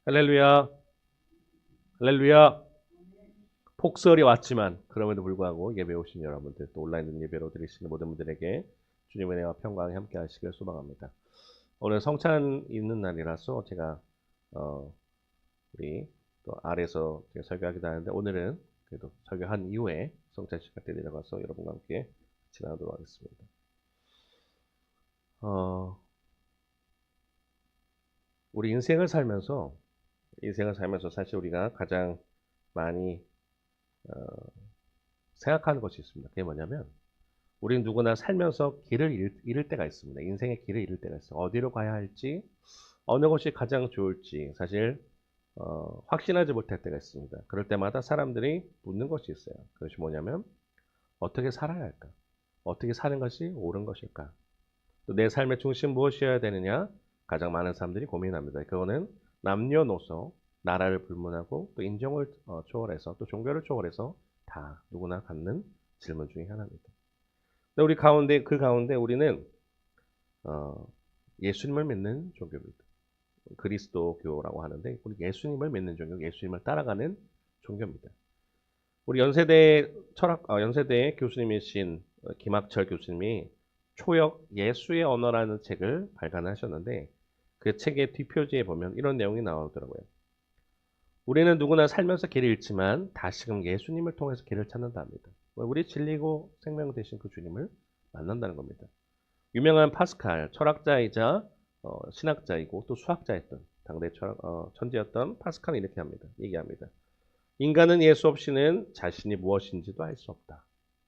할렐루야, 할렐루야. 폭설이 왔지만 그럼에도 불구하고 예배 오신 여러분들 또 온라인 예배로 드리시는 모든 분들에게 주님의 은혜와 평강이 함께 하시길 소망합니다. 오늘 성찬 있는 날이라서 제가 우리 또 아래에서 제가 설교하기도 하는데 오늘은 그래도 설교한 이후에 성찬 시간 때 내려가서 여러분과 함께 지나가도록 하겠습니다. 우리 인생을 살면서 사실 우리가 가장 많이 생각하는 것이 있습니다. 그게 뭐냐면 우리는 누구나 살면서 길을 잃을 때가 있습니다. 인생의 길을 잃을 때가 있어요. 어디로 가야 할지, 어느 것이 가장 좋을지 사실 확신하지 못할 때가 있습니다. 그럴 때마다 사람들이 묻는 것이 있어요. 그것이 뭐냐면 어떻게 살아야 할까? 어떻게 사는 것이 옳은 것일까? 또 내 삶의 중심 무엇이어야 되느냐? 가장 많은 사람들이 고민합니다. 그거는 남녀노소, 나라를 불문하고 또 인종을 초월해서 또 종교를 초월해서 다 누구나 갖는 질문 중에 하나입니다. 근데 그 가운데 우리는 예수님을 믿는 종교입니다. 그리스도교라고 하는데 우리 예수님을 믿는 종교, 예수님을 따라가는 종교입니다. 우리 연세대 교수님이신 김학철 교수님이 초역 예수의 언어라는 책을 발간하셨는데 그 책의 뒷표지에 보면 이런 내용이 나오더라고요. 우리는 누구나 살면서 길을 잃지만 다시금 예수님을 통해서 길을 찾는다 합니다. 우리 진리고 생명 되신 그 주님을 만난다는 겁니다. 유명한 파스칼, 철학자이자 신학자이고 또 수학자였던 당대 천재였던 파스칼은 이렇게 얘기합니다. 인간은 예수 없이는 자신이 무엇인지도 알 수 없다.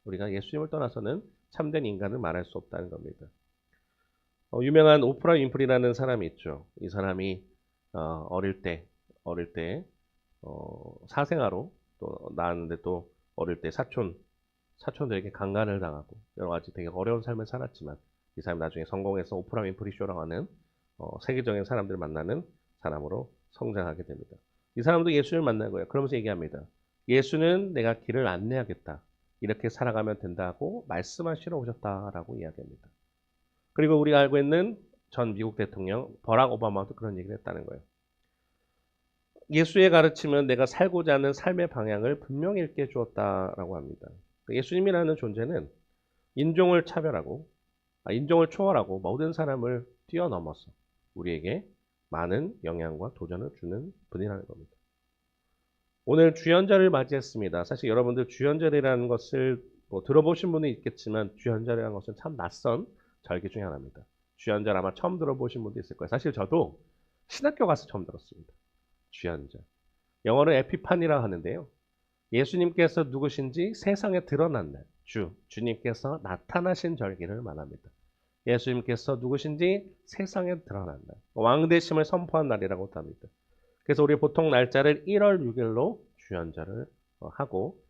우리가 예수님을 떠나서는 참된 인간을 말할 수 없다는 겁니다. 유명한 오프라 윈프리라는 사람이 있죠. 이 사람이 어릴 때 사생아로 또 낳았는데 또 어릴 때 사촌들에게 강간을 당하고 여러 가지 되게 어려운 삶을 살았지만 이 사람이 나중에 성공해서 오프라 윈프리 쇼라고 하는 세계적인 사람들을 만나는 사람으로 성장하게 됩니다. 이 사람도 예수를 만난 거예요. 그러면서 얘기합니다. 예수는 내가 길을 안내하겠다. 이렇게 살아가면 된다고 말씀하시러 오셨다라고 이야기합니다. 그리고 우리가 알고 있는 전 미국 대통령 버락 오바마도 그런 얘기를 했다는 거예요. 예수의 가르침은 내가 살고자 하는 삶의 방향을 분명히 읽게 주었다라고 합니다. 예수님이라는 존재는 인종을 초월하고 모든 사람을 뛰어넘어서 우리에게 많은 영향과 도전을 주는 분이라는 겁니다. 오늘 주연절을 맞이했습니다. 사실 여러분들 주연절이라는 것을 들어보신 분은 있겠지만 주연절이라는 것은 참 낯선 절기 중에 하나입니다. 주연절 아마 처음 들어보신 분도 있을 거예요. 사실 저도 신학교 가서 처음 들었습니다. 주연절. 영어로 에피판이라고 하는데요. 예수님께서 누구신지 세상에 드러난 날, 주님께서 나타나신 절기를 말합니다. 예수님께서 누구신지 세상에 드러난 날, 왕대심을 선포한 날이라고 합니다. 그래서 우리 보통 날짜를 1월 6일로 주연절을 하고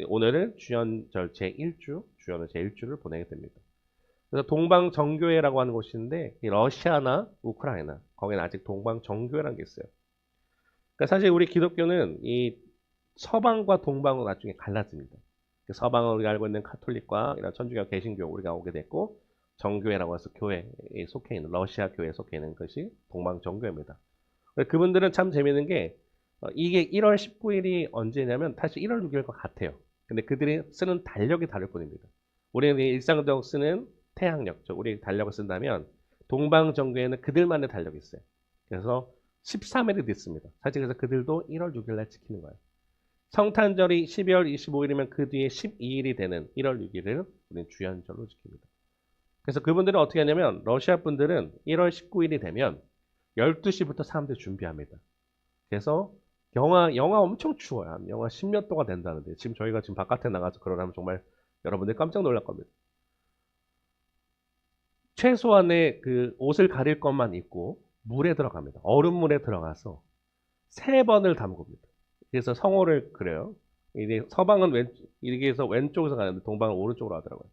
오늘은 주연절 제1주, 주연의 제1주를 보내게 됩니다. 그래서 동방정교회라고 하는 곳인데 러시아나 우크라이나 거기는 아직 동방정교회라는 게 있어요. 그러니까 사실 우리 기독교는 이 서방과 동방으로 나중에 갈라집니다. 서방은 우리가 알고 있는 카톨릭과 이런 천주교, 개신교 우리가 오게 됐고 정교회라고 해서 교회에 속해 있는 러시아 교회에 속해 있는 것이 동방정교회입니다. 그분들은 참 재미있는 게 이게 1월 19일이 언제냐면 사실 1월 6일과 같아요. 근데 그들이 쓰는 달력이 다를 뿐입니다. 우리는 일상적으로 쓰는 태양력, 우리 달력을 쓴다면 동방정교회는 그들만의 달력이 있어요. 그래서 13일이 됐습니다. 사실 그래서 그들도 1월 6일 날 지키는 거예요. 성탄절이 12월 25일이면 그 뒤에 12일이 되는 1월 6일을 우리는 주연절로 지킵니다. 그래서 그분들은 어떻게 하냐면 러시아 분들은 1월 19일이 되면 12시부터 사람들이 준비합니다. 그래서 영하 엄청 추워요. 영하 10몇 도가 된다는데 지금 저희가 지금 바깥에 나가서 그러라면 정말 여러분들 깜짝 놀랄 겁니다. 최소한의 그 옷을 가릴 것만 입고 물에 들어갑니다. 얼음물에 들어가서 3번을 담굽니다. 그래서 성호를 그래요. 이제 서방은 이렇게 해서 왼쪽에서 가는데 동방은 오른쪽으로 하더라고요.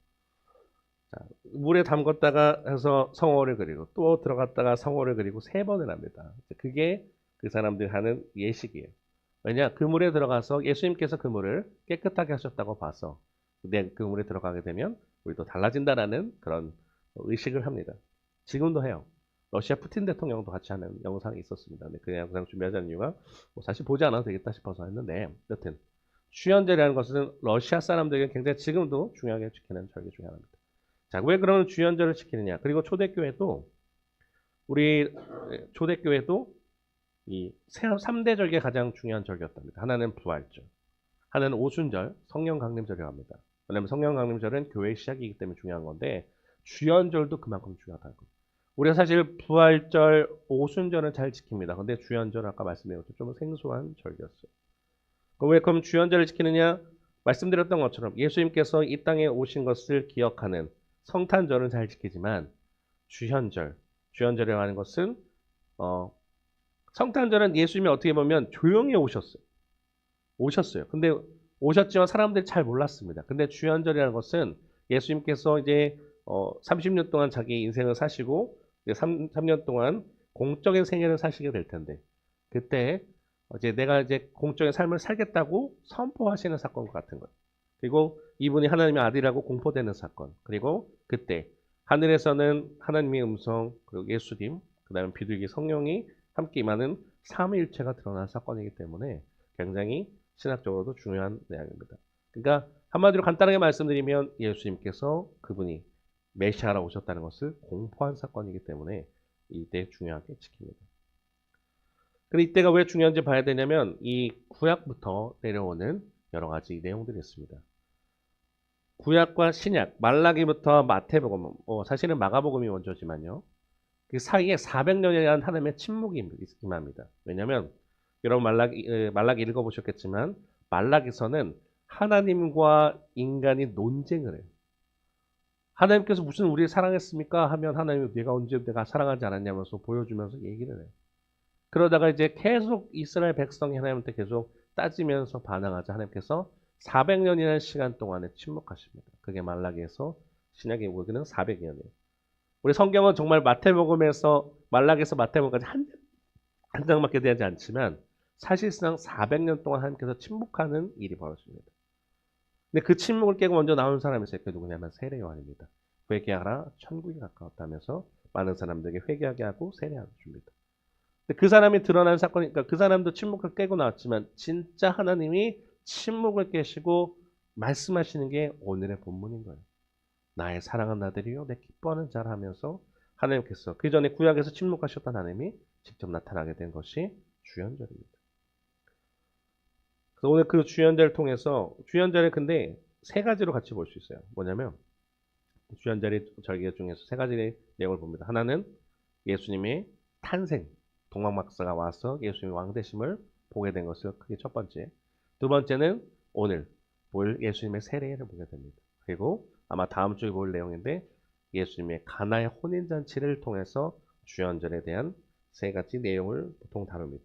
자, 물에 담갔다가 해서 성호를 그리고 또 들어갔다가 성호를 그리고 3번을 합니다. 그게 그 사람들 하는 예식이에요. 왜냐? 그 물에 들어가서 예수님께서 그 물을 깨끗하게 하셨다고 봐서 그 물에 들어가게 되면 우리도 달라진다라는 그런 의식을 합니다. 지금도 해요. 러시아 푸틴 대통령도 같이 하는 영상이 있었습니다. 근데 그 영상 준비하자는 이유가 뭐 사실 보지 않아도 되겠다 싶어서 했는데 여튼 주연절이라는 것은 러시아 사람들에게 굉장히 지금도 중요하게 지키는 절기 중에 하나입니다. 자, 왜 그러면 주연절을 지키느냐? 그리고 초대교회도 우리 초대교회도 이 3대 절기가 가장 중요한 절기였답니다. 하나는 부활절, 하나는 오순절, 성령 강림절이라고 합니다. 왜냐하면 성령 강림절은 교회의 시작이기 때문에 중요한 건데 주연절도 그만큼 중요하다는 거예요. 우리가 사실 부활절, 오순절은 잘 지킵니다. 근데 주연절 아까 말씀드린 것처럼 좀 생소한 절기였어요. 왜 그럼 주연절을 지키느냐? 말씀드렸던 것처럼 예수님께서 이 땅에 오신 것을 기억하는 성탄절은 잘 지키지만 주연절이라고 하는 것은 성탄절은 예수님이 어떻게 보면 조용히 오셨어요. 근데 오셨지만 사람들이 잘 몰랐습니다. 근데 주연절이라는 것은 예수님께서 이제 30년 동안 자기 인생을 사시고 3년 동안 공적인 생애를 사시게 될 텐데 그때 이제 내가 이제 공적인 삶을 살겠다고 선포하시는 사건과 같은 거예요. 그리고 이분이 하나님의 아들이라고 공포되는 사건. 그리고 그때 하늘에서는 하나님의 음성, 그리고 예수님, 그다음에 비둘기 성령이 함께 임하는 삼위일체가 드러난 사건이기 때문에 굉장히 신학적으로도 중요한 내용입니다. 그러니까 한마디로 간단하게 말씀드리면 예수님께서 그분이 메시아라 오셨다는 것을 공포한 사건이기 때문에 이때 중요하게 지킵니다. 근데 이때가 왜 중요한지 봐야 되냐면 이 구약부터 내려오는 여러 가지 내용들이 있습니다. 구약과 신약, 말라기부터 마태복음, 사실은 마가복음이 먼저지만요. 그 사이에 400년이라는 하나님의 침묵이 임합니다. 왜냐하면 여러분 말라기 읽어보셨겠지만 말라기서는 하나님과 인간이 논쟁을 해요. 하나님께서 무슨 우리를 사랑했습니까? 하면 하나님이 내가 언제 내가 사랑하지 않았냐면서 보여주면서 얘기를 해요. 그러다가 이제 계속 이스라엘 백성이 하나님한테 계속 따지면서 반항하자 하나님께서 400년이라는 시간 동안에 침묵하십니다. 그게 말라기에서 신약에 오기는 400년이에요. 우리 성경은 정말 마태복음에서 말라기에서 마태복음까지 한 장밖에 되지 않지만 사실상 400년 동안 하나님께서 침묵하는 일이 벌어집니다. 근데 그 침묵을 깨고 먼저 나온 사람이 있어요. 그 누구냐면 세례 요한입니다. 회개하라 천국이 가까웠다면서 많은 사람들에게 회개하게 하고 세례하게 줍니다. 근데 그 사람이 드러난 사건이니까 그 사람도 침묵을 깨고 나왔지만 진짜 하나님이 침묵을 깨시고 말씀하시는 게 오늘의 본문인 거예요. 나의 사랑하는 아들이요 내 기뻐하는 자라 하면서 하나님께서 그 전에 구약에서 침묵하셨던 하나님이 직접 나타나게 된 것이 주연절입니다. 그래서 오늘 그 주연절을 통해서 주연절을 근데 세 가지로 같이 볼 수 있어요. 뭐냐면 주연절의 절기 중에서 세 가지 내용을 봅니다. 하나는 예수님의 탄생, 동방박사가 와서 예수님의 왕되심을 보게 된 것을 크게 첫 번째. 두 번째는 오늘 볼 예수님의 세례를 보게 됩니다. 그리고 아마 다음 주에 볼 내용인데 예수님의 가나의 혼인잔치를 통해서 주연절에 대한 세 가지 내용을 보통 다룹니다.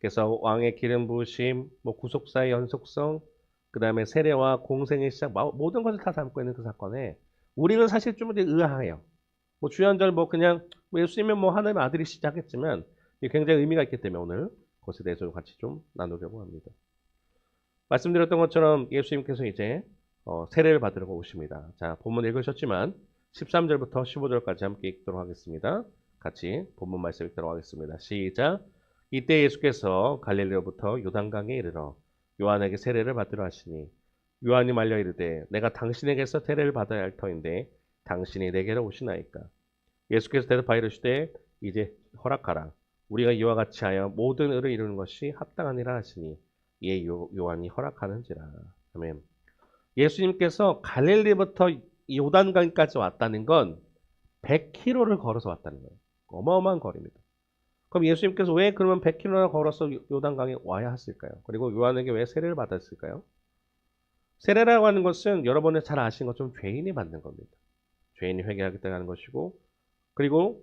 그래서 왕의 기름 부으심, 구속사의 연속성, 그 다음에 세례와 공생의 시작, 모든 것을 다 담고 있는 그 사건에 우리는 사실 좀 의아해요. 주연절 그냥 예수님은 하나님의 아들이 시작했지만 굉장히 의미가 있기 때문에 오늘 그것에 대해서 같이 좀 나누려고 합니다. 말씀드렸던 것처럼 예수님께서 이제 세례를 받으러 오십니다. 자, 본문 읽으셨지만 13절부터 15절까지 함께 읽도록 하겠습니다. 같이 본문 말씀 읽도록 하겠습니다. 시작. 이때 예수께서 갈릴리로부터 요단강에 이르러 요한에게 세례를 받으러 하시니 요한이 말려 이르되 내가 당신에게서 세례를 받아야 할 터인데 당신이 내게로 오시나이까. 예수께서 대답하여 이르시되 이제 허락하라. 우리가 이와 같이 하여 모든 의를 이루는 것이 합당하니라 하시니 이에 요한이 허락하는지라. 아멘. 예수님께서 갈릴리부터 요단강까지 왔다는 건 100km를 걸어서 왔다는 거예요. 어마어마한 거리입니다. 그럼 예수님께서 왜 그러면 100km나 걸어서 요단강에 와야 했을까요? 그리고 요한에게 왜 세례를 받았을까요? 세례라고 하는 것은 여러분이 잘 아시는 것처럼 죄인이 받는 겁니다. 죄인이 회개하겠다고 하는 것이고 그리고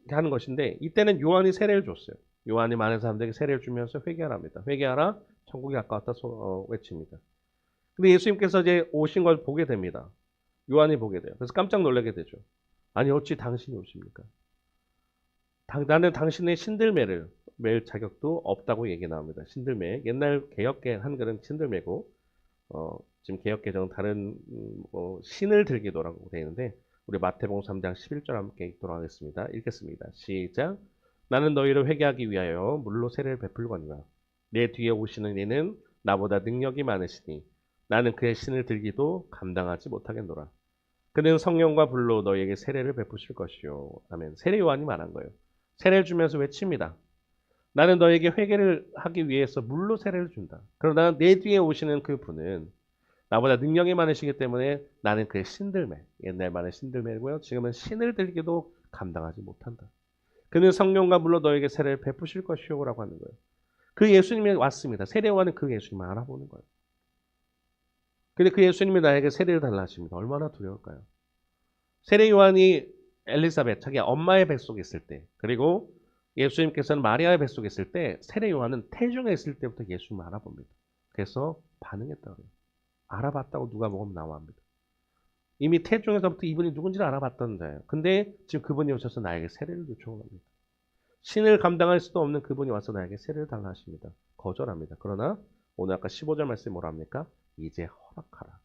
하는 것인데 이때는 요한이 세례를 줬어요. 요한이 많은 사람들에게 세례를 주면서 회개하랍니다. 회개하라 천국이 가까웠다 외칩니다. 근데 예수님께서 이제 오신 걸 보게 됩니다. 요한이 보게 돼요. 그래서 깜짝 놀라게 되죠. 아니 어찌 당신이 오십니까? 나는 당신의 신들매를 맬 자격도 없다고 얘기 나옵니다. 신들매. 옛날 개역계 한글은 신들매고 지금 개역개정은 다른 신을 들기도라고 되어 있는데 우리 마태복음 3장 11절 함께 읽도록 하겠습니다. 읽겠습니다. 시작. 나는 너희를 회개하기 위하여 물로 세례를 베풀거니와 내 뒤에 오시는 이는 나보다 능력이 많으시니 나는 그의 신을 들기도 감당하지 못하겠노라. 그는 성령과 불로 너희에게 세례를 베푸실 것이요. 아멘. 세례 요한이 말한 거예요. 세례를 주면서 외칩니다. 나는 너에게 회개를 하기 위해서 물로 세례를 준다. 그러나 내 뒤에 오시는 그 분은 나보다 능력이 많으시기 때문에 나는 그의 신들매, 옛날 말은 신들매고요. 지금은 신을 들기도 감당하지 못한다. 그는 성령과 물로 너에게 세례를 베푸실 것이요 라고 하는 거예요. 그 예수님이 왔습니다. 세례요한은 그 예수님을 알아보는 거예요. 근데 그 예수님이 나에게 세례를 달라 하십니다. 얼마나 두려울까요? 세례요한이 엘리사벳, 자기 엄마의 뱃속에 있을 때, 그리고 예수님께서는 마리아의 뱃속에 있을 때, 세례요한은 태중에 있을 때부터 예수님을 알아봅니다. 그래서 반응했다고 해요. 알아봤다고 누가 보면 나와합니다. 이미 태중에서부터 이분이 누군지를 알아봤던 자예요. 근데 지금 그분이 오셔서 나에게 세례를 요청합니다. 신을 감당할 수도 없는 그분이 와서 나에게 세례를 달라 하십니다. 거절합니다. 그러나 오늘 아까 15절 말씀이 뭐라 합니까? 이제 허락하라.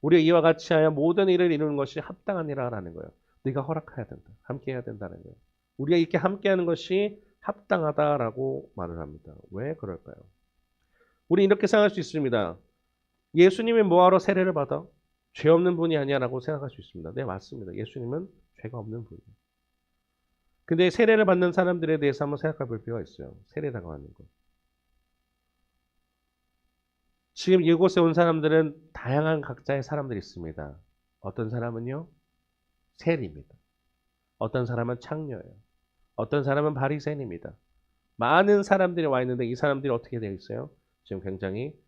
우리가 이와 같이 하여 모든 일을 이루는 것이 합당한 일이라는 거예요. 네가 허락해야 된다. 함께 해야 된다는 거예요. 우리가 이렇게 함께하는 것이 합당하다라고 말을 합니다. 왜 그럴까요? 우리 이렇게 생각할 수 있습니다. 예수님이 뭐하러 세례를 받아? 죄 없는 분이 아니야라고 생각할 수 있습니다. 네, 맞습니다. 예수님은 죄가 없는 분이에요. 근데 세례를 받는 사람들에 대해서 한번 생각해 볼 필요가 있어요. 세례라고 하는 거. 지금 이곳에 온 사람들은 다양한 각자의 사람들이 있습니다. 어떤 사람은요, 세리입니다. 어떤 사람은 창녀예요. 어떤 사람은 바리새인입니다. 많은 사람들이 와 있는데 이 사람들이 어떻게 되어 있어요? 지금 굉장히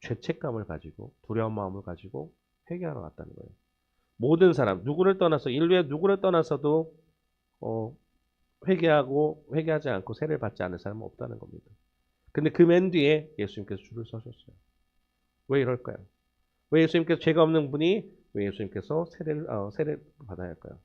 죄책감을 가지고 두려운 마음을 가지고 회개하러 왔다는 거예요. 모든 사람, 누구를 떠나서 인류의 누구를 떠나서도 회개하지 않고 세례를 받지 않은 사람은 없다는 겁니다. 근데 그 맨 뒤에 예수님께서 줄을 서셨어요. 왜 이럴까요? 왜 예수님께서 죄가 없는 분이 왜 예수님께서 세례를 받아야 할까요?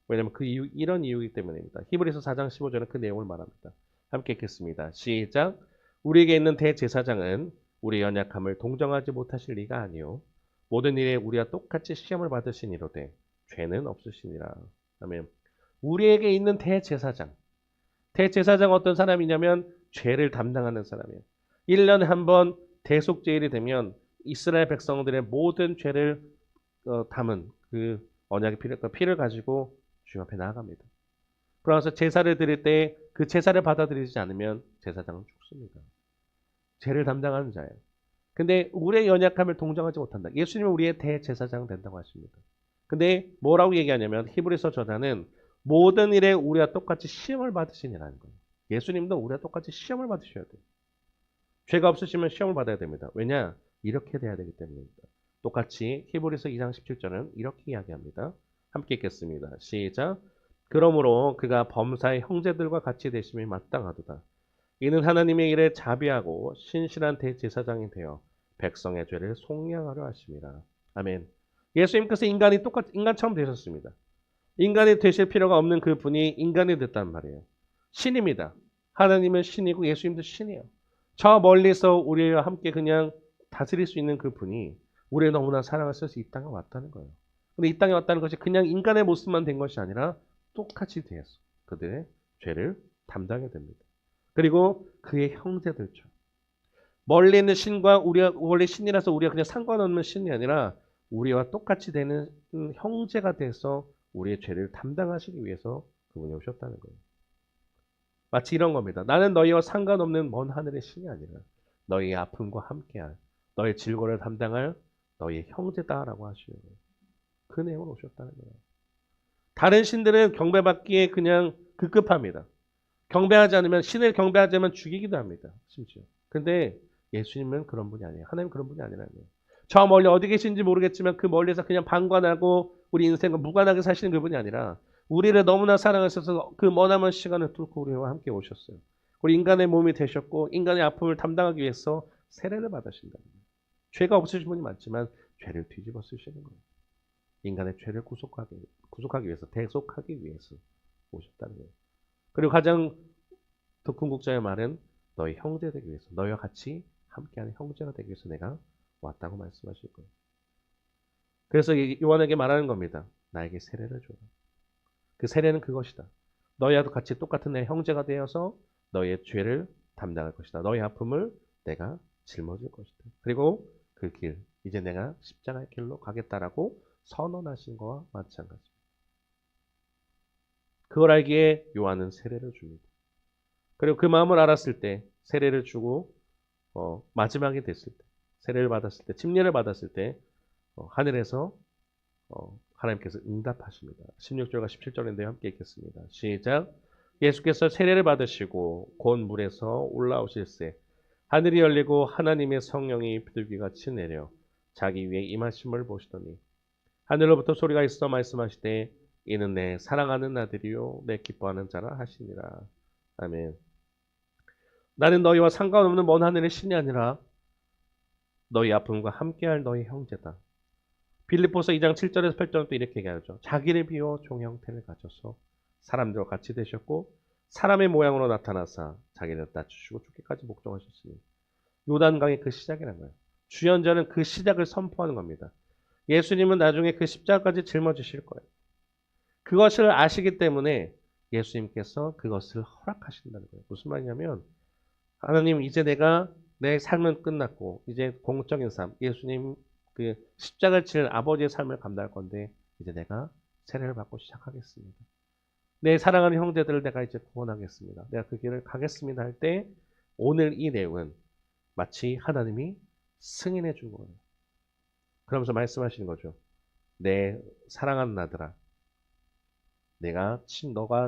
왜냐하면 그 이유, 이런 이유이기 때문입니다. 히브리서 4장 15절은 그 내용을 말합니다. 함께 읽겠습니다. 시작. 우리에게 있는 대제사장은 우리의 연약함을 동정하지 못하실 리가 아니요 모든 일에 우리와 똑같이 시험을 받으시니로되 죄는 없으시니라. 아멘. 우리에게 있는 대제사장. 대제사장 어떤 사람이냐면 죄를 담당하는 사람이에요. 1년에 한 번 대속죄일이 되면 이스라엘 백성들의 모든 죄를 담은 그 언약의 피를 가지고 주님 앞에 나아갑니다. 그래서 제사를 드릴 때 그 제사를 받아들이지 않으면 제사장은 죽습니다. 죄를 담당하는 자예요. 근데 우리의 연약함을 동정하지 못한다. 예수님은 우리의 대제사장 된다고 하십니다. 근데 뭐라고 얘기하냐면 히브리서 저자는 모든 일에 우리와 똑같이 시험을 받으시니라는 거예요. 예수님도 우리와 똑같이 시험을 받으셔야 돼요. 죄가 없으시면 시험을 받아야 됩니다. 왜냐? 이렇게 돼야 되기 때문입니다. 똑같이 히브리서 2장 17절은 이렇게 이야기합니다. 함께 읽겠습니다. 시작. 그러므로 그가 범사의 형제들과 같이 되심이 마땅하도다. 이는 하나님의 일에 자비하고 신실한 대제사장이 되어 백성의 죄를 속량하려 하심이라. 아멘. 예수님께서 인간처럼 되셨습니다. 인간이 되실 필요가 없는 그 분이 인간이 됐단 말이에요. 신입니다. 하나님은 신이고 예수님도 신이에요. 저 멀리서 우리와 함께 그냥 다스릴 수 있는 그 분이 우리를 너무나 사랑하셔서 이 땅에 왔다는 거예요. 근데 이 땅에 왔다는 것이 그냥 인간의 모습만 된 것이 아니라 똑같이 되어서 그들의 죄를 담당해야 됩니다. 그리고 그의 형제들처럼 멀리 있는 신과 우리가 원래 신이라서 우리가 그냥 상관없는 신이 아니라 우리와 똑같이 되는 형제가 돼서 우리의 죄를 담당하시기 위해서 그분이 오셨다는 거예요. 마치 이런 겁니다. 나는 너희와 상관없는 먼 하늘의 신이 아니라 너희의 아픔과 함께할 너의 질고를 담당할 너희의 형제다라고 하시는 거예요. 그 내용으로 오셨다는 거예요. 다른 신들은 경배받기에 그냥 급급합니다. 경배하지 않으면 신을 경배하지 않으면 죽이기도 합니다. 심지어. 근데 예수님은 그런 분이 아니에요. 하나님은 그런 분이 아니라는 거예요. 저 멀리 어디 계신지 모르겠지만 그 멀리서 그냥 방관하고 우리 인생과 무관하게 사시는 그분이 아니라 우리를 너무나 사랑하셔서 그 머나먼 시간을 뚫고 우리와 함께 오셨어요. 우리 인간의 몸이 되셨고 인간의 아픔을 담당하기 위해서 세례를 받으신다. 죄가 없으신 분이 많지만 죄를 뒤집어 쓰시는 거예요. 인간의 죄를 구속하기 위해서, 대속하기 위해서 오셨다는 거예요. 그리고 가장 더 궁극적인 말은 너희 형제 되기 위해서, 너희와 같이 함께하는 형제가 되기 위해서 내가 왔다고 말씀하실 거예요. 그래서 요한에게 말하는 겁니다. 나에게 세례를 줘라. 그 세례는 그것이다. 너희와도 같이 똑같은 내 형제가 되어서 너희의 죄를 담당할 것이다. 너희 아픔을 내가 짊어질 것이다. 그리고 그 길, 이제 내가 십자가의 길로 가겠다라고 선언하신 거와 마찬가지입니다. 그걸 알기에 요한은 세례를 줍니다. 그리고 그 마음을 알았을 때 세례를 주고 마지막이 됐을 때, 세례를 받았을 때, 침례를 받았을 때 하늘에서 하나님께서 응답하십니다. 16절과 17절인데 함께 읽겠습니다. 시작. 예수께서 세례를 받으시고 곧 물에서 올라오실새 하늘이 열리고 하나님의 성령이 비둘기같이 내려 자기 위에 임하심을 보시더니 하늘로부터 소리가 있어 말씀하시되 이는 내 사랑하는 아들이요 내 기뻐하는 자라 하시니라. 아멘. 나는 너희와 상관없는 먼 하늘의 신이 아니라 너희 아픔과 함께할 너희 형제다. 빌립보서 2장 7절에서 8절은 또 이렇게 얘기하죠. 자기를 비워 종 형태를 가져서 사람들과 같이 되셨고 사람의 모양으로 나타나사 자기를 낮추시고 죽기까지 복종하셨으니 요단강의 그 시작이라는 거예요. 주연자는 그 시작을 선포하는 겁니다. 예수님은 나중에 그 십자가까지 짊어지실 거예요. 그것을 아시기 때문에 예수님께서 그것을 허락하신다는 거예요. 무슨 말이냐면 하나님 이제 내 삶은 끝났고 이제 공적인 삶, 예수님 그 십자가를 칠 아버지의 삶을 감당할 건데 이제 내가 세례를 받고 시작하겠습니다. 내 사랑하는 형제들을 내가 이제 구원하겠습니다. 내가 그 길을 가겠습니다 할 때 오늘 이 내용은 마치 하나님이 승인해 준 거예요. 그러면서 말씀하시는 거죠. 내 사랑하는 아들아, 너가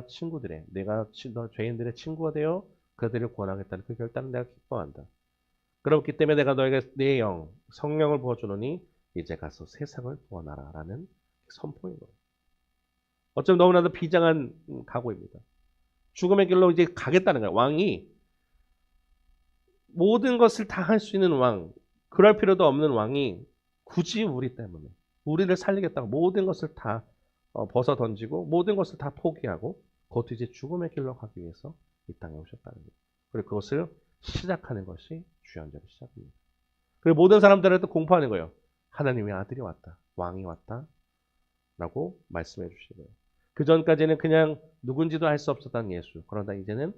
친구들의, 너 죄인들의 친구가 되어 그들을 구원하겠다는 그 결단을 내가 기뻐한다. 그렇기 때문에 내가 너에게 내 영, 성령을 부어주노니 이제 가서 세상을 구원하라 라는 선포인 거예요. 어쩌면 너무나도 비장한 각오입니다. 죽음의 길로 이제 가겠다는 거예요. 왕이 모든 것을 다 할 수 있는 왕, 그럴 필요도 없는 왕이 굳이 우리 때문에 우리를 살리겠다고 모든 것을 다 벗어 던지고 모든 것을 다 포기하고 그것도 이제 죽음의 길로 가기 위해서 이 땅에 오셨다는 거예요. 그리고 그것을 시작하는 것이 주연절의 시작입니다. 그리고 모든 사람들한테 공포하는 거예요. 하나님의 아들이 왔다. 왕이 왔다. 라고 말씀해 주시는 거예요. 그 전까지는 그냥 누군지도 알 수 없었던 예수. 그러다 이제는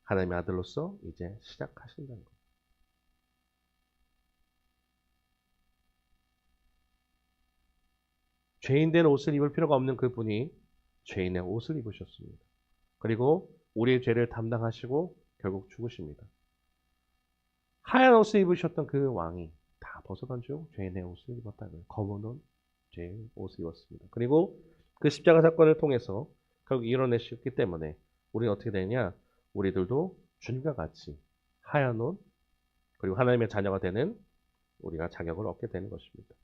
하나님의 아들로서 이제 시작하신다는 거예요. 죄인된 옷을 입을 필요가 없는 그분이 죄인의 옷을 입으셨습니다. 그리고 우리의 죄를 담당하시고 결국 죽으십니다. 하얀 옷을 입으셨던 그 왕이 다 벗어던지고 죄인의 옷을 입었다는 거예요. 검은 옷, 죄의 옷을 입었습니다. 그리고 그 십자가 사건을 통해서 결국 이뤄내셨기 때문에 우리는 어떻게 되느냐? 우리들도 주님과 같이 하얀 옷 그리고 하나님의 자녀가 되는 우리가 자격을 얻게 되는 것입니다.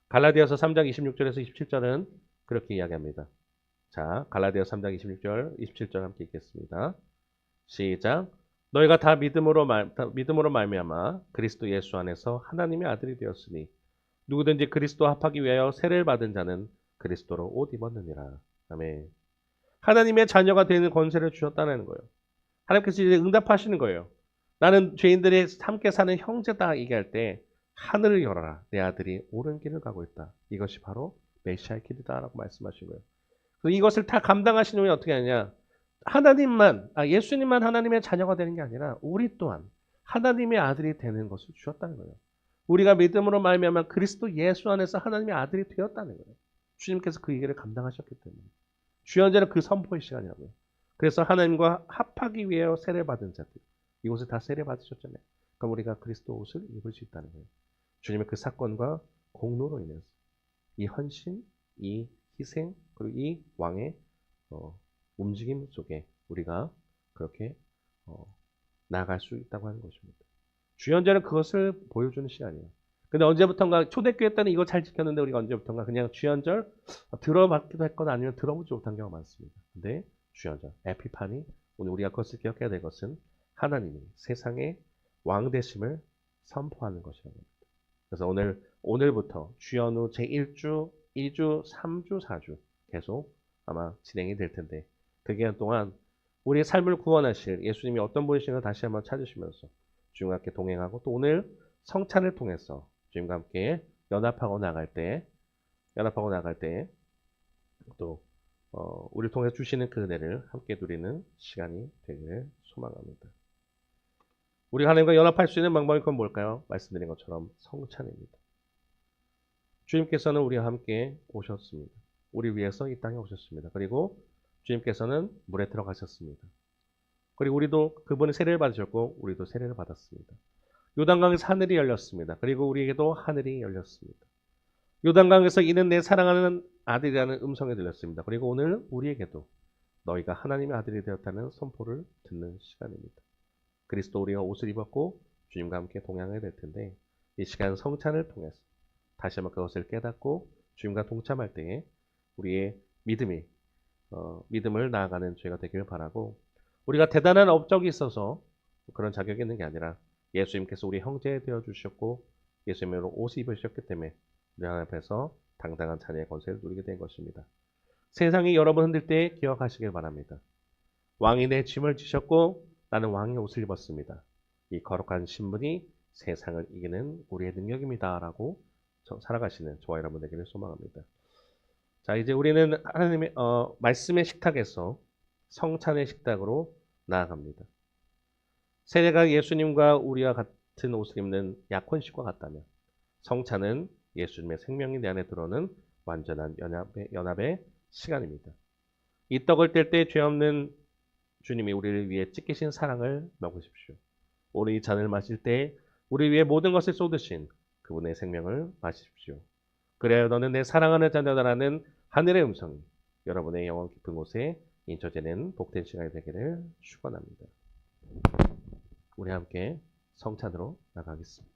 갈라디아서 3장 26절에서 27절은 그렇게 이야기합니다. 자, 갈라디아 3장 26절, 27절 함께 읽겠습니다. 시작. 너희가 다 믿음으로 말미암아 그리스도 예수 안에서 하나님의 아들이 되었으니 누구든지 그리스도와 합하기 위하여 세례를 받은 자는 그리스도로 옷 입었느니라. 아멘. 하나님의 자녀가 되는 권세를 주셨다는 거예요. 하나님께서 이제 응답하시는 거예요. 나는 죄인들이 함께 사는 형제다 얘기할 때 하늘을 열어라. 내 아들이 옳은 길을 가고 있다. 이것이 바로 메시아의 길이다라고 말씀하신 거예요. 이것을 다 감당하시는 분이 어떻게 하냐? 예수님만 하나님의 자녀가 되는 게 아니라 우리 또한 하나님의 아들이 되는 것을 주셨다는 거예요. 우리가 믿음으로 말미암아 그리스도 예수 안에서 하나님의 아들이 되었다는 거예요. 주님께서 그 얘기를 감당하셨기 때문에. 주연자는 그 선포의 시간이라고요. 그래서 하나님과 합하기 위해 세례 받은 자들. 이곳에 다 세례 받으셨잖아요. 그럼 우리가 그리스도 옷을 입을 수 있다는 거예요. 주님의 그 사건과 공로로 인해서 이 헌신, 이 희생, 그리고 이 왕의 움직임 속에 우리가 그렇게 나아갈 수 있다고 하는 것입니다. 주연자는 그것을 보여주는 시간이에요. 근데 언제부턴가 초대교회 때는 이거 잘 지켰는데 우리가 언제부턴가 그냥 주연절 들어봤기도 했거나 아니면 들어보지 못한 경우가 많습니다. 근데 주연절, 에피파니, 오늘 우리가 그것을 기억해야 될 것은 하나님이 세상의 왕 되심을 선포하는 것이라는 겁니다. 그래서 오늘부터 주연후 제1주, 2주, 3주, 4주 계속 아마 진행이 될 텐데 그 기간 동안 우리의 삶을 구원하실 예수님이 어떤 분이신가 다시 한번 찾으시면서 주님과 함께 동행하고 또 오늘 성찬을 통해서 주님과 함께 연합하고 나갈 때 연합하고 나갈 때 또 우리를 통해 주시는 그 은혜를 함께 누리는 시간이 되기를 소망합니다. 우리 하나님과 연합할 수 있는 방법이 그건 뭘까요? 말씀드린 것처럼 성찬입니다. 주님께서는 우리와 함께 오셨습니다. 우리 위해서 이 땅에 오셨습니다. 그리고 주님께서는 물에 들어가셨습니다. 그리고 우리도 그분의 세례를 받으셨고 우리도 세례를 받았습니다. 요단강에서 하늘이 열렸습니다. 그리고 우리에게도 하늘이 열렸습니다. 요단강에서 이는 내 사랑하는 아들이라는 음성이 들렸습니다. 그리고 오늘 우리에게도 너희가 하나님의 아들이 되었다는 선포를 듣는 시간입니다. 그리스도 우리가 옷을 입었고 주님과 함께 동행하게 될 텐데 이 시간 성찬을 통해서 다시 한번 그것을 깨닫고 주님과 동참할 때에 우리의 믿음을 나아가는 죄가 되기를 바라고 우리가 대단한 업적이 있어서 그런 자격이 있는 게 아니라 예수님께서 우리 형제 되어 주셨고 예수님으로 옷을 입으셨기 때문에 우리 하나님 앞에서 당당한 자녀의 권세를 누리게 된 것입니다. 세상이 여러분 흔들 때 기억하시길 바랍니다. 왕이 내 짐을 지셨고 나는 왕의 옷을 입었습니다. 이 거룩한 신분이 세상을 이기는 우리의 능력입니다. 라고 살아가시는 저와 여러분 되기를 소망합니다. 자, 이제 우리는 하나님의 말씀의 식탁에서 성찬의 식탁으로 나아갑니다. 세례가 예수님과 우리와 같은 옷을 입는 약혼식과 같다면 성찬은 예수님의 생명이 내 안에 들어오는 완전한 연합의 시간입니다. 이 떡을 뗄 때 죄 없는 주님이 우리를 위해 찢기신 사랑을 먹으십시오. 오늘 이 잔을 마실 때 우리 위해 모든 것을 쏟으신 그분의 생명을 마십시오. 그래야 너는 내 사랑하는 자녀다라는 하늘의 음성이 여러분의 영혼 깊은 곳에 인쳐지는 복된 시간이 되기를 축원합니다. 우리 함께 성찬으로 나가겠습니다.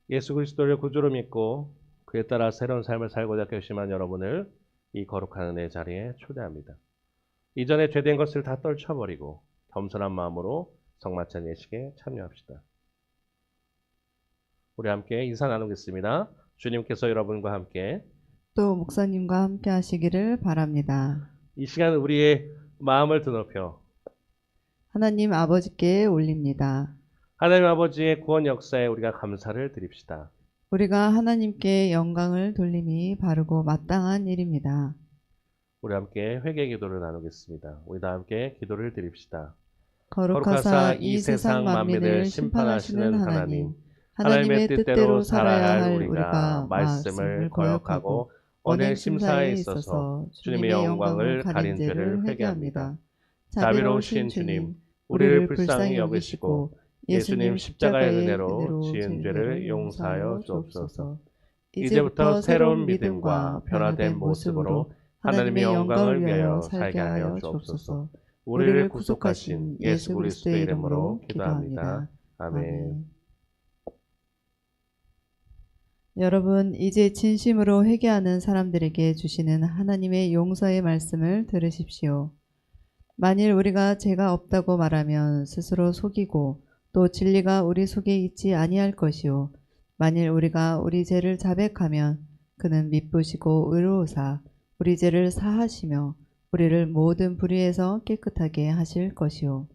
예수 그리스도를 구주로 믿고 그에 따라 새로운 삶을 살고자 결심한 여러분을 이 거룩한 은혜의 자리에 초대합니다. 이전에 죄된 것을 다 떨쳐버리고 겸손한 마음으로 성만찬 예식에 참여합시다. 우리 함께 인사 나누겠습니다. 주님께서 여러분과 함께 또 목사님과 함께 하시기를 바랍니다. 이 시간 우리의 마음을 드높여 하나님 아버지께 올립니다. 하나님 아버지의 구원 역사에 우리가 감사를 드립시다. 우리가 하나님께 영광을 돌림이 바르고 마땅한 일입니다. 우리 함께 회개 기도를 나누겠습니다. 우리 다 함께 기도를 드립시다. 거룩하사 이 세상 만민을 심판하시는 하나님, 하나님의 뜻대로 살아야 할 우리가 말씀을 거역하고 언행 심사에 있어서 주님의 영광을 가린 죄를 회개합니다. 자비로우신 주님, 우리를 불쌍히 여기시고 예수님 십자가의 은혜로 지은 죄를 용서하여 주옵소서. 이제부터 새로운 믿음과 변화된 모습으로 하나님의 영광을 위하여 살게 하여 주옵소서. 우리를 구속하신 예수 그리스도의 이름으로 기도합니다. 아멘. 여러분, 이제 진심으로 회개하는 사람들에게 주시는 하나님의 용서의 말씀을 들으십시오. 만일 우리가 죄가 없다고 말하면 스스로 속이고 또 진리가 우리 속에 있지 아니할 것이요 만일 우리가 우리 죄를 자백하면 그는 미쁘시고 의로우사 우리 죄를 사하시며 우리를 모든 불의에서 깨끗하게 하실 것이요.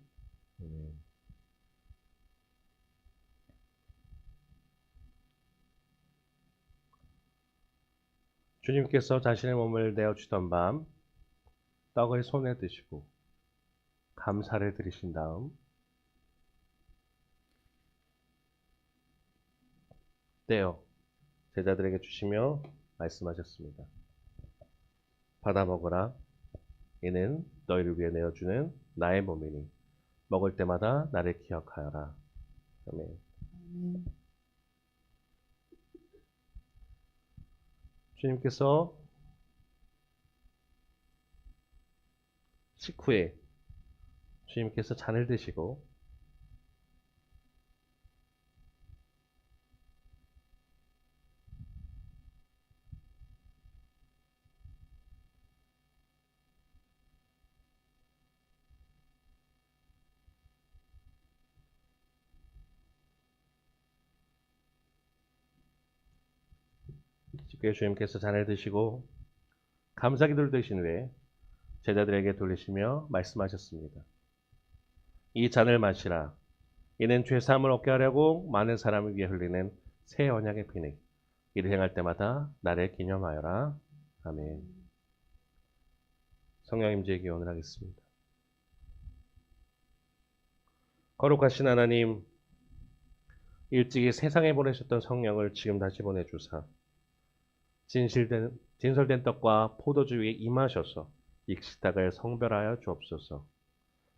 주님께서 자신의 몸을 내어주던 밤 떡을 손에 드시고 감사를 드리신 다음 떼어 제자들에게 주시며 말씀하셨습니다. 받아 먹으라. 이는 너희를 위해 내어주는 나의 몸이니 먹을 때마다 나를 기억하여라. 아멘. 주님께서 식후에 주님께서 잔을 드시고 집회 주님께서 잔을 드시고 감사기도를 드신 후에 제자들에게 돌리시며 말씀하셨습니다. 이 잔을 마시라. 이는 죄사함을 얻게 하려고 많은 사람을 위해 흘리는 새 언약의 피니. 이를 행할 때마다 나를 기념하여라. 아멘. 성령 임재의 기원을 하겠습니다. 거룩하신 하나님, 일찍이 세상에 보내셨던 성령을 지금 다시 보내주사 진설된 떡과 포도주 위에 임하셔서 이 식탁을 성별하여 주옵소서.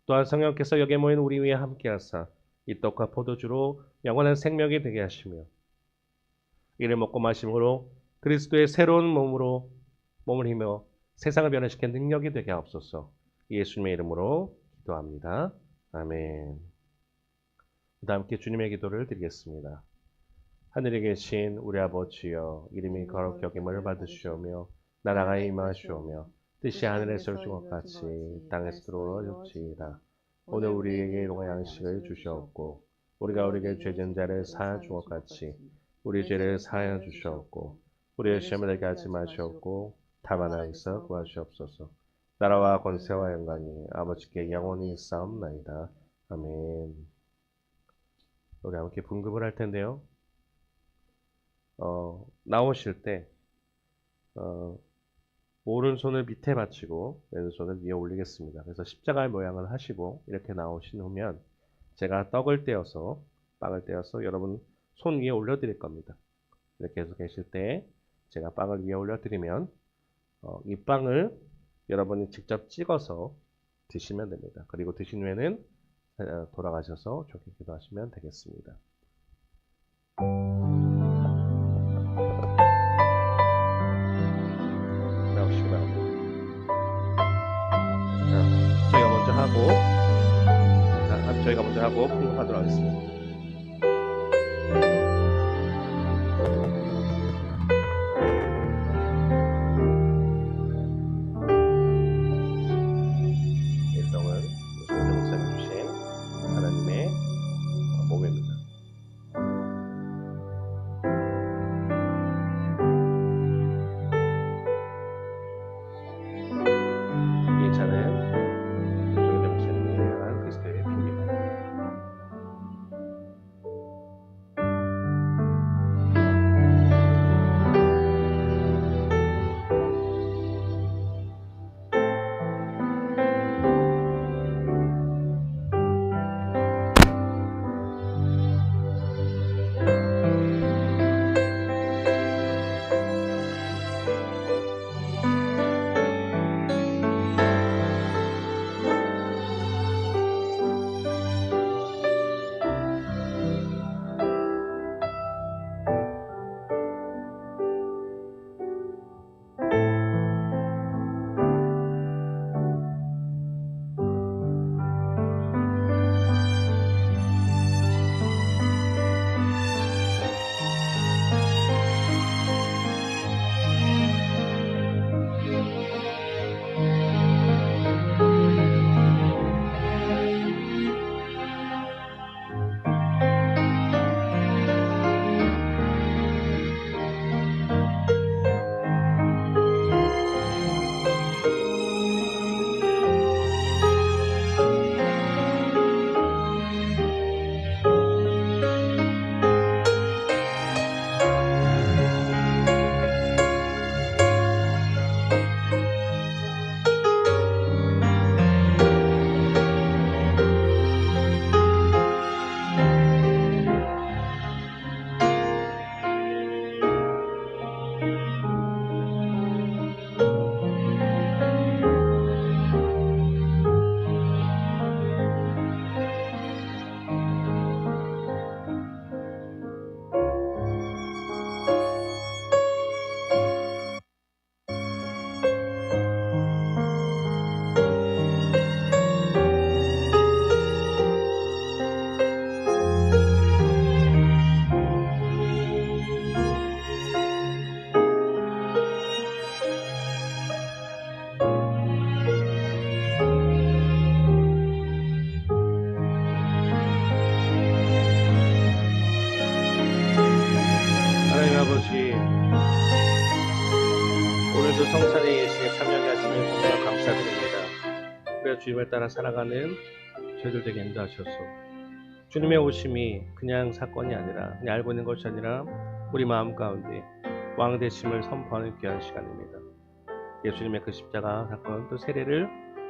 또한 성령께서 여기에 모인 우리 위에 함께하사 이 떡과 포도주로 영원한 생명이 되게 하시며 이를 먹고 마심으로 그리스도의 새로운 몸을 힘며 세상을 변화시키는 능력이 되게 하옵소서. 예수님의 이름으로 기도합니다. 아멘. 그 다음 함께 주님의 기도를 드리겠습니다. 하늘에 계신 우리 아버지여, 이름이 거룩히 여김을 받으시오며 나라가 임하시오며 뜻이 하늘에서 이루어진 것 같이 땅에서도 이루어질지이다. 오늘 우리에게 일용할 양식을 주시옵고 우리가 우리에게 죄진 자를 사하여 준 것 같이 우리 죄를 사하여 주시옵고 우리의 시험에 들게 하지 마시옵고 다만 하에서 구하시옵소서. 나라와 권세와 영광이 아버지께 영원히 있사옵나이다. 아멘. 우리 함께 분급을 할 텐데요. 나오실 때 오른손을 밑에 받치고 왼손을 위에 올리겠습니다. 그래서 십자가의 모양을 하시고 이렇게 나오신 후면 제가 빵을 떼어서 여러분 손 위에 올려드릴 겁니다. 이렇게 해서 계실 때 제가 빵을 위에 올려드리면 이 빵을 여러분이 직접 찍어서 드시면 됩니다. 그리고 드신 후에는 돌아가셔서 좋게 기도하시면 되겠습니다. 나오시기 바랍니다. 저희가 먼저 하고 풍급하도록 하겠습니다. 일동은 손재 목사님 주신 하나님의 몸입니다. 이 잔은 손재 목사님이 향한 그리스도의 피입니다. 성찬의 예식에 참여하게 하시면 정말 감사드립니다. 우리가 주님을 따라 살아가는 저희들 되게 인도하셔서 주님의 오심이 그냥 사건이 아니라 그냥 알고 있는 것이 아니라 우리 마음 가운데 왕 되심을 선포하는 귀한 시간입니다. 예수님의 그 십자가 사건 또 세례를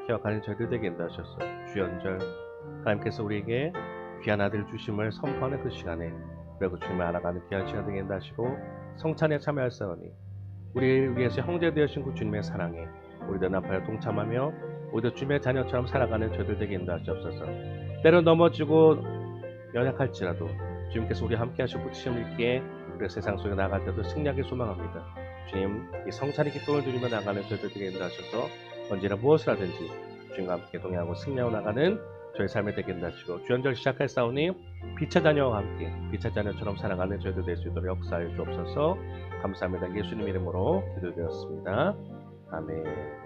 기억하는 저희들 되게 인도하셔서 주연절 하나님께서 우리에게 귀한 아들 주심을 선포하는 그 시간에 그리고 주님을 알아가는 귀한 시간 되게 인도하시고 성찬에 참여할 사원이 우리를 위해서 형제 되어신 그 주님의 사랑에 우리들 나팔에 동참하며 우리도 주님의 자녀처럼 살아가는 저희들 되게 인도하시옵소서. 때로 넘어지고 연약할지라도 주님께서 우리 함께 하시고 붙이심을 있기에 우리가 세상 속에 나갈 때도 승리하게 소망합니다. 주님, 이 성찬의 기쁨을 누리며 나가는 저희들 되게 인도하셔서 언제나 무엇을 하든지 주님과 함께 동행하고 승리하고 나가는 저희 삶에 되게 인도하시고 주연절 시작할 싸우니 빛의 자녀와 함께 빛의 자녀처럼 살아가는 저희들 될 수 있도록 역사하여 주옵소서. 감사합니다. 예수님 이름으로 기도드렸습니다. 아멘.